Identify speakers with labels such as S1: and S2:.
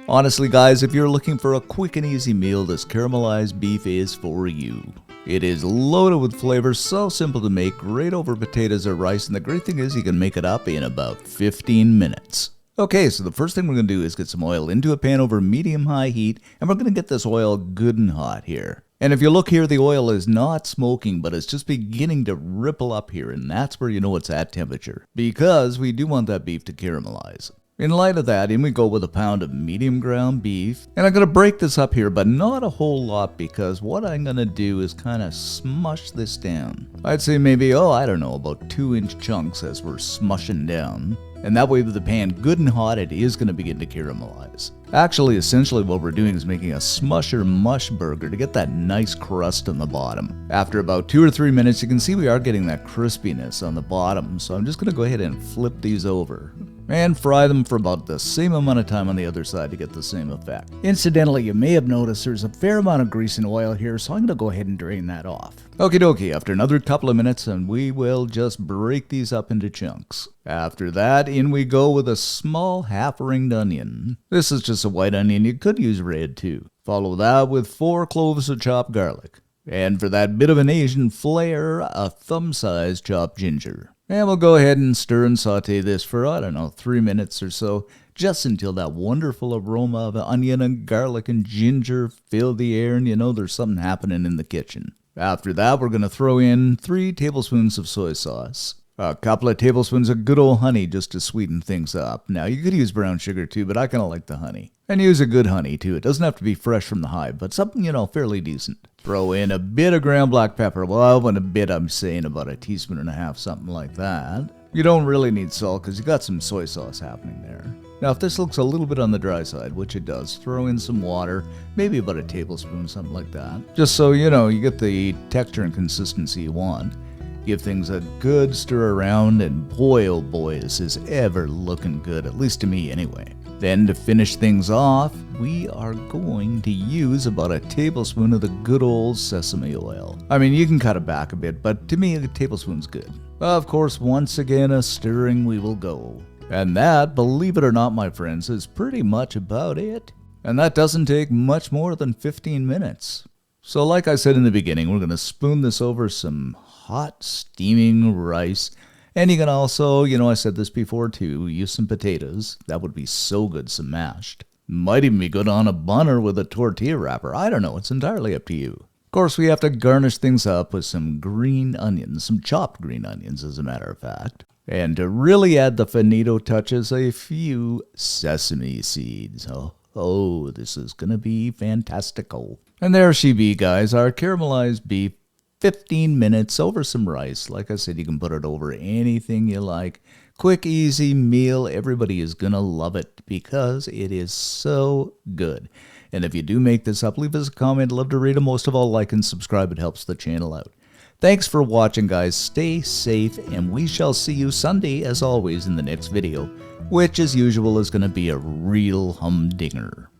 S1: Honestly guys, if you're looking for a quick and easy meal, this caramelized beef is for you. It is loaded with flavor, so simple to make, great over potatoes or rice, and the great thing is you can make it up in about 15 minutes. Okay, so the first thing we're going to do is get some oil into a pan over medium-high heat, and we're going to get this oil good and hot here. And if you look here, the oil is not smoking, but it's just beginning to ripple up here, and that's where you know it's at temperature, because we do want that beef to caramelize. In light of that, in we go with a pound of medium ground beef, and I'm going to break this up here, but not a whole lot, because what I'm going to do is kind of smush this down. I'd say maybe, I don't know, about 2-inch chunks as we're smushing down. And that way with the pan good and hot, it is going to begin to caramelize. Actually, essentially what we're doing is making a smusher mush burger to get that nice crust on the bottom. After about 2 or 3 minutes, you can see we are getting that crispiness on the bottom, so I'm just going to go ahead and flip these over and fry them for about the same amount of time on the other side to get the same effect. Incidentally, you may have noticed there's a fair amount of grease and oil here, so I'm going to go ahead and drain that off. Okie dokie, after another couple of minutes, and we will just break these up into chunks. After that, in we go with a small half-ringed onion. This is just a white onion, you could use red too. Follow that with 4 cloves of chopped garlic. And for that bit of an Asian flair, a thumb-sized chopped ginger. And we'll go ahead and stir and saute this for, 3 minutes or so, just until that wonderful aroma of onion and garlic and ginger fill the air and you know there's something happening in the kitchen. After that, we're going to throw in 3 tablespoons of soy sauce. A couple of tablespoons of good old honey just to sweeten things up. Now, you could use brown sugar too, but I kind of like the honey. And use a good honey too. It doesn't have to be fresh from the hive, but something, fairly decent. Throw in a bit of ground black pepper. Well, when a bit, I'm saying about 1.5 teaspoons, something like that. You don't really need salt because you got some soy sauce happening there. Now, if this looks a little bit on the dry side, which it does, throw in some water, maybe about 1 tablespoon, something like that. Just so, you get the texture and consistency you want. Give things a good stir around, and boy, oh boy, is this ever looking good, at least to me anyway. Then to finish things off, we are going to use about 1 tablespoon of the good old sesame oil. I mean, you can cut it back a bit, but to me, a tablespoon's good. Of course, once again, a stirring we will go. And that, believe it or not, my friends, is pretty much about it. And that doesn't take much more than 15 minutes. So like I said in the beginning, we're going to spoon this over some hot, steaming rice. And you can also, I said this before too, use some potatoes. That would be so good, some mashed. Might even be good on a bun or with a tortilla wrapper. I don't know, it's entirely up to you. Of course, we have to garnish things up with some green onions, some chopped green onions as a matter of fact. And to really add the finito touches, a few sesame seeds. Oh, this is going to be fantastical. And there she be, guys, our caramelized beef. 15 minutes over some rice. Like I said, you can put it over anything you like. Quick, easy meal. Everybody is going to love it because it is so good. And if you do make this up, leave us a comment. Love to read them. Most of all, like and subscribe. It helps the channel out. Thanks for watching, guys. Stay safe, and we shall see you Sunday, as always, in the next video, which, as usual, is going to be a real humdinger.